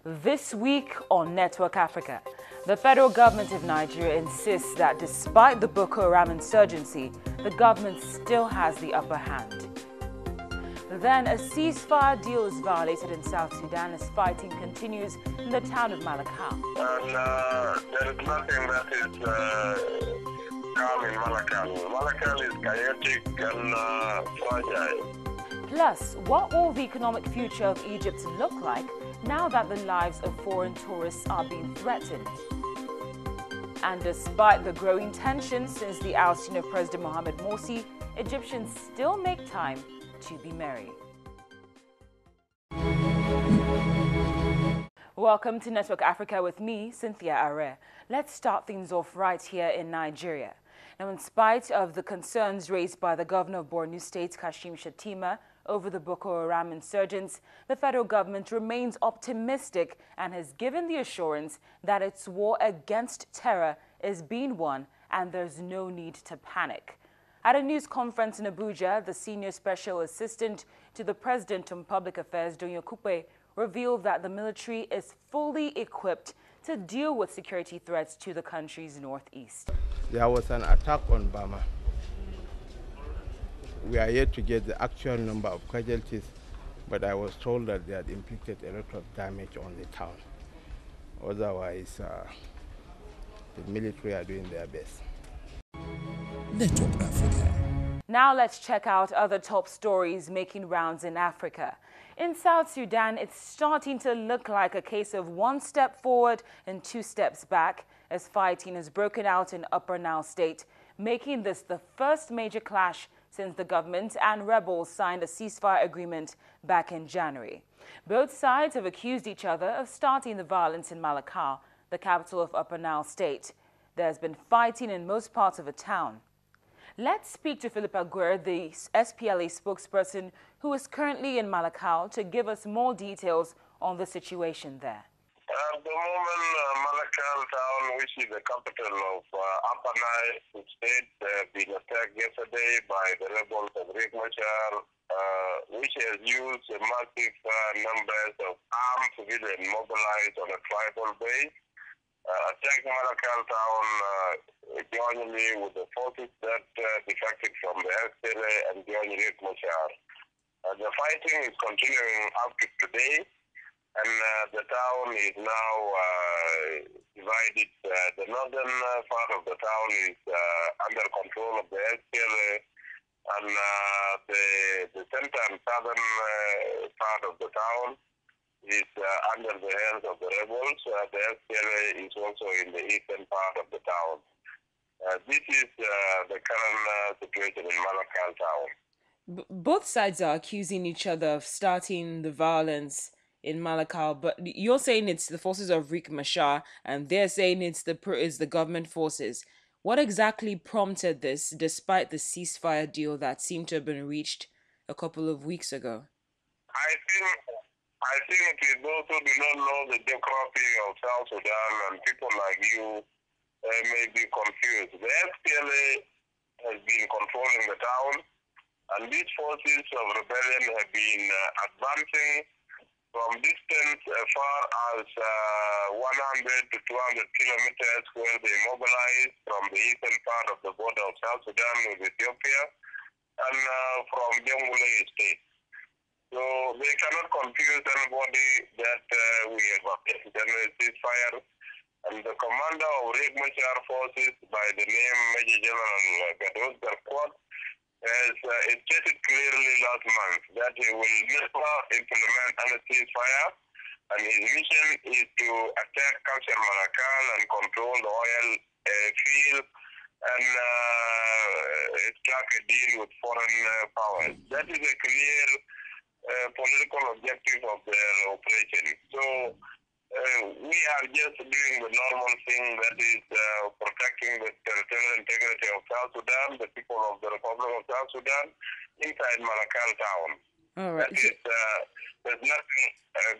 This week on Network Africa, the federal government of Nigeria insists that despite the Boko Haram insurgency, the government still has the upper hand. Then a ceasefire deal is violated in South Sudan as fighting continues in the town of Malakal. And there is nothing that is calm in Malakal. Malakal is chaotic and fragile. Plus, what will the economic future of Egypt look like now that the lives of foreign tourists are being threatened? And despite the growing tension since the ousting of President Mohammed Morsi, Egyptians still make time to be merry. Welcome to Network Africa with me, Cynthia Are. Let's start things off right here in Nigeria. Now, in spite of the concerns raised by the governor of Borno State, Kashim Shettima, over the Boko Haram insurgents, the federal government remains optimistic and has given the assurance that its war against terror is being won and there's no need to panic. At a news conference in Abuja, the senior special assistant to the President on Public Affairs, Donyo Kupe, revealed that the military is fully equipped to deal with security threats to the country's northeast. There was an attack on Bama. We are yet to get the actual number of casualties, but I was told that they had inflicted a lot of damage on the town. Otherwise, the military are doing their best. Network Africa. Now let's check out other top stories making rounds in Africa. In South Sudan, it's starting to look like a case of one step forward and two steps back as fighting has broken out in Upper Nile State, making this the first major clash since the government and rebels signed a ceasefire agreement back in January. Both sides have accused each other of starting the violence in Malakal, the capital of Upper Nile State. There's been fighting in most parts of the town. Let's speak to Philip Aguirre, the SPLA spokesperson who is currently in Malakal, to give us more details on the situation there. At the moment, Malakal town, which is the capital of Upper Nile State, been attacked yesterday by the rebels of Riek Machar, which has used massive numbers of armed civilians mobilized on a tribal base. Attacked Malakal town jointly with the forces that defected from the SPLA and joined Riek Machar. The fighting is continuing up to today, and the town is now divided. The northern part of the town is under control of the SPLA, and the center and southern part of the town is under the hands of the rebels. The SPLA is also in the eastern part of the town. This is the current situation in Malakal town. Both sides are accusing each other of starting the violence in Malakal, but you're saying it's the forces of Riek Machar, and they're saying it's the government forces. What exactly prompted this, despite the ceasefire deal that seemed to have been reached a couple of weeks ago? I think it is those who do not know the geography of South Sudan, and people like you may be confused. The SPLA has been controlling the town, and these forces of rebellion have been advancing from distance as far as 100 to 200 kilometers, where they mobilize from the eastern part of the border of South Sudan with Ethiopia, and from Jonglei State. So they cannot confuse anybody that we have a ceasefire. And the commander of Riek Machar forces, by the name Major General Gados Garquat, has stated clearly last month that he will never implement any ceasefire, and his mission is to attack Council Malakal and control the oil field and strike a deal with foreign powers. That is a clear political objective of their operation. So we are just doing the normal thing, that is protecting the territorial integrity of South Sudan, the people of the Republic of South Sudan, inside Malakal town. All right. That is, there's nothing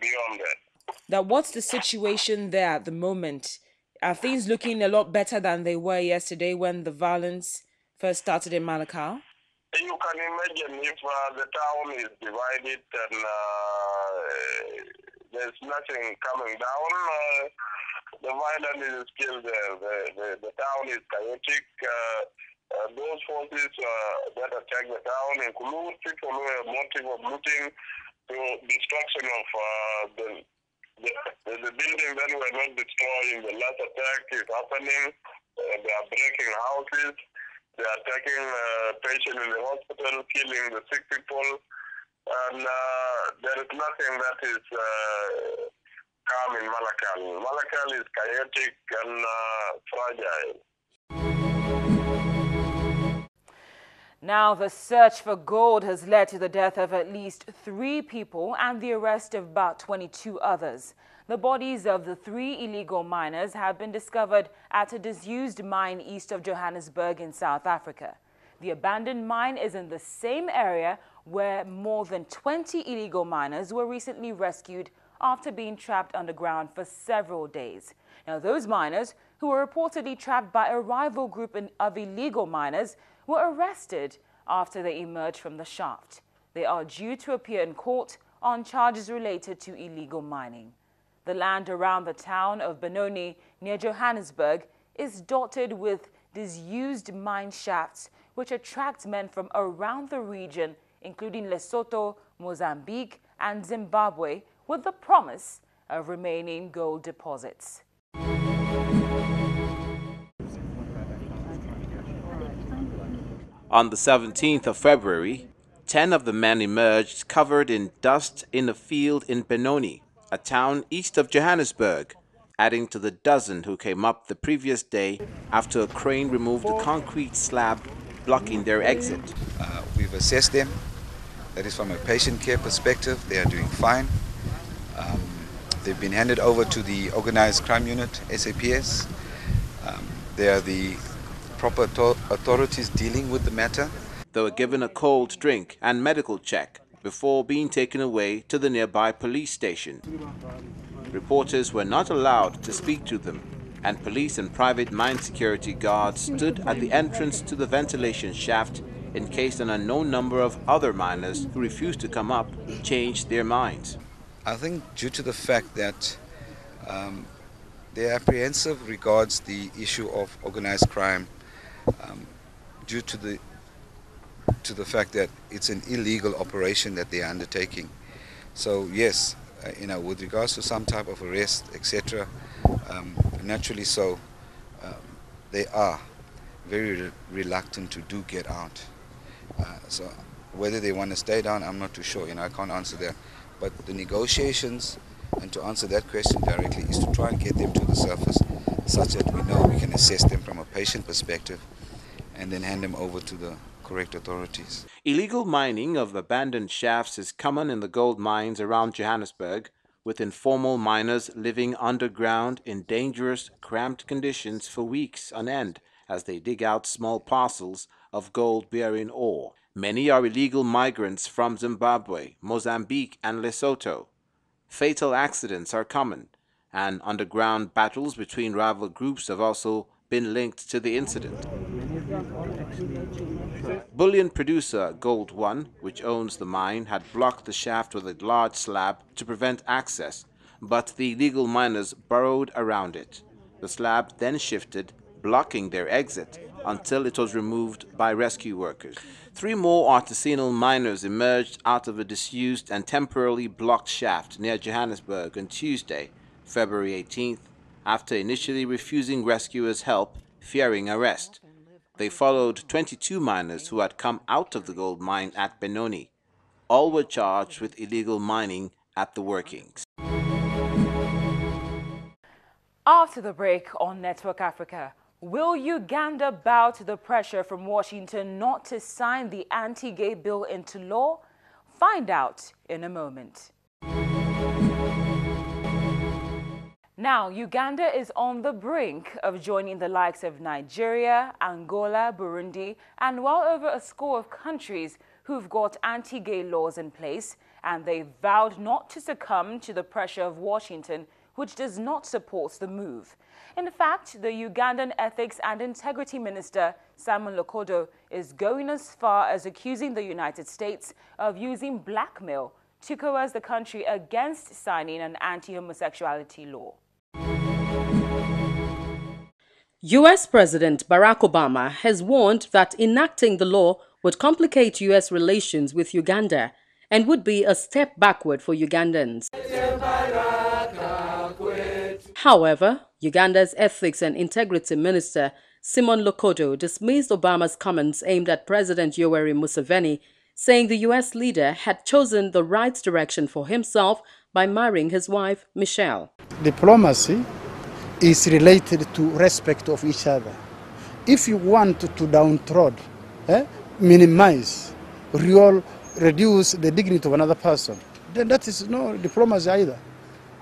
beyond that. Now, what's the situation there at the moment? Are things looking a lot better than they were yesterday when the violence first started in Malakal? You can imagine if the town is divided and there's nothing coming down. The violence is still there. The town is chaotic. Those forces that attack the town include people who have motive of looting to destruction of the building that were not destroyed in the last attack is happening. They are breaking houses. They are attacking patients in the hospital, killing the sick people. And there is nothing that is calm in Malakal. Malakal is chaotic and fragile. Now, the search for gold has led to the death of at least 3 people and the arrest of about 22 others. The bodies of the 3 illegal miners have been discovered at a disused mine east of Johannesburg in South Africa. The abandoned mine is in the same area where more than 20 illegal miners were recently rescued after being trapped underground for several days. Now, those miners, who were reportedly trapped by a rival group of illegal miners, were arrested after they emerged from the shaft. They are due to appear in court on charges related to illegal mining. The land around the town of Benoni near Johannesburg is dotted with disused mine shafts which attract men from around the region, including Lesotho, Mozambique and Zimbabwe, with the promise of remaining gold deposits. On the 17th of February, 10 of the men emerged covered in dust in a field in Benoni, a town east of Johannesburg, adding to the dozen who came up the previous day after a crane removed a concrete slab blocking their exit. We've assessed them. That is from a patient care perspective. They are doing fine. They've been handed over to the Organized Crime Unit, SAPS. They are the proper authorities dealing with the matter. They were given a cold drink and medical check before being taken away to the nearby police station. Reporters were not allowed to speak to them, and police and private mine security guards stood at the entrance to the ventilation shaft in case an unknown number of other miners who refused to come up changed their minds. I think due to the fact that they're apprehensive regards the issue of organized crime, due to the fact that it's an illegal operation that they are undertaking. So yes, with regards to some type of arrest, etc., naturally so, they are very reluctant to do get out. So whether they want to stay down, I'm not too sure. I can't answer that. But the negotiations, and to answer that question directly, is to try and get them to the surface, such that we know we can assess them from a patient perspective, and then hand them over to the correct authorities. Illegal mining of abandoned shafts is common in the gold mines around Johannesburg, with informal miners living underground in dangerous, cramped conditions for weeks on end as they dig out small parcels of gold-bearing ore. Many are illegal migrants from Zimbabwe, Mozambique and Lesotho. Fatal accidents are common, and underground battles between rival groups have also been linked to the incident. Bullion producer Gold One, which owns the mine, had blocked the shaft with a large slab to prevent access, but the illegal miners burrowed around it. The slab then shifted, blocking their exit until it was removed by rescue workers. 3 more artisanal miners emerged out of a disused and temporarily blocked shaft near Johannesburg on Tuesday, February 18th, after initially refusing rescuers' help, fearing arrest. They followed 22 miners who had come out of the gold mine at Benoni. All were charged with illegal mining at the workings. After the break on Network Africa, will Uganda bow to the pressure from Washington not to sign the anti-gay bill into law? Find out in a moment. Now, Uganda is on the brink of joining the likes of Nigeria, Angola, Burundi, and well over a score of countries who've got anti-gay laws in place, and they've vowed not to succumb to the pressure of Washington, which does not support the move. In fact, the Ugandan Ethics and Integrity Minister, Simon Lokodo, is going as far as accusing the United States of using blackmail to coerce the country against signing an anti-homosexuality law. U.S. President Barack Obama has warned that enacting the law would complicate U.S. relations with Uganda and would be a step backward for Ugandans. However, Uganda's Ethics and Integrity Minister Simon Lokodo dismissed Obama's comments aimed at President Yoweri Museveni, saying the U.S. leader had chosen the right direction for himself by marrying his wife, Michelle. Diplomacy is related to respect of each other. If you want to downtrod, minimize, reduce the dignity of another person, then that is no diplomacy either.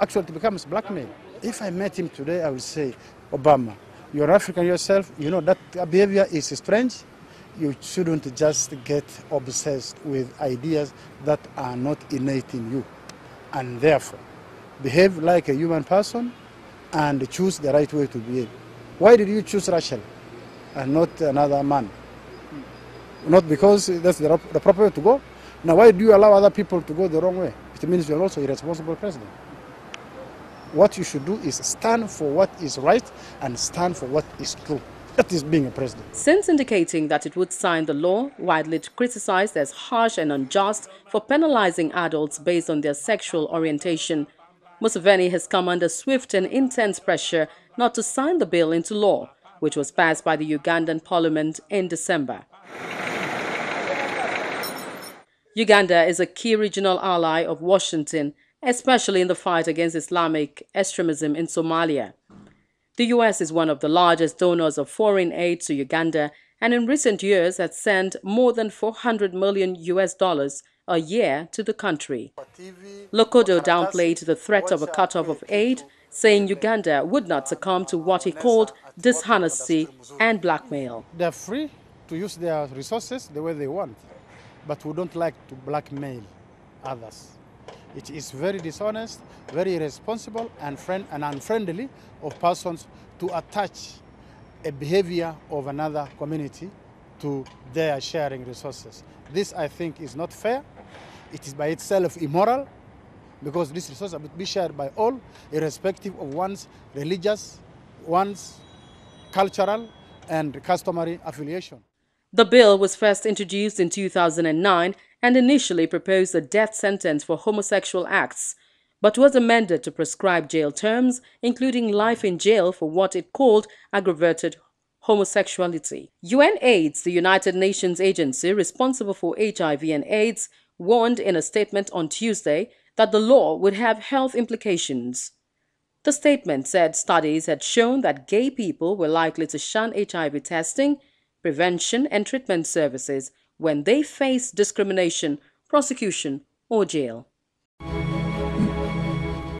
Actually, it becomes blackmail. If I met him today, I would say, Obama, you're African yourself, you know that behavior is strange. You shouldn't just get obsessed with ideas that are not innate in you. And therefore, behave like a human person and choose the right way to behave. Why did you choose Rachel and not another man? Not because that's the proper way to go. Now, why do you allow other people to go the wrong way? It means you're also a irresponsible president. What you should do is stand for what is right and stand for what is true. That is being a president. Since indicating that it would sign the law, widely criticized as harsh and unjust for penalizing adults based on their sexual orientation, Museveni has come under swift and intense pressure not to sign the bill into law, which was passed by the Ugandan parliament in December. Uganda is a key regional ally of Washington, especially in the fight against Islamic extremism in Somalia. The U.S. is one of the largest donors of foreign aid to Uganda and in recent years has sent more than $400 million a year to the country. Lokodo downplayed the threat of a cutoff of aid, saying Uganda would not succumb to what he called dishonesty and blackmail. They're free to use their resources the way they want, but we don't like to blackmail others. It is very dishonest, very irresponsible and unfriendly of persons to attach a behavior of another community to their sharing resources. This, I think, is not fair. It is by itself immoral because these resources will be shared by all, irrespective of one's religious, one's cultural and customary affiliation. The bill was first introduced in 2009 and initially proposed a death sentence for homosexual acts, but was amended to prescribe jail terms, including life in jail for what it called aggravated homosexuality. UNAIDS, the United Nations agency responsible for HIV and AIDS, warned in a statement on Tuesday that the law would have health implications. The statement said studies had shown that gay people were likely to shun HIV testing, prevention and treatment services when they face discrimination, prosecution or jail.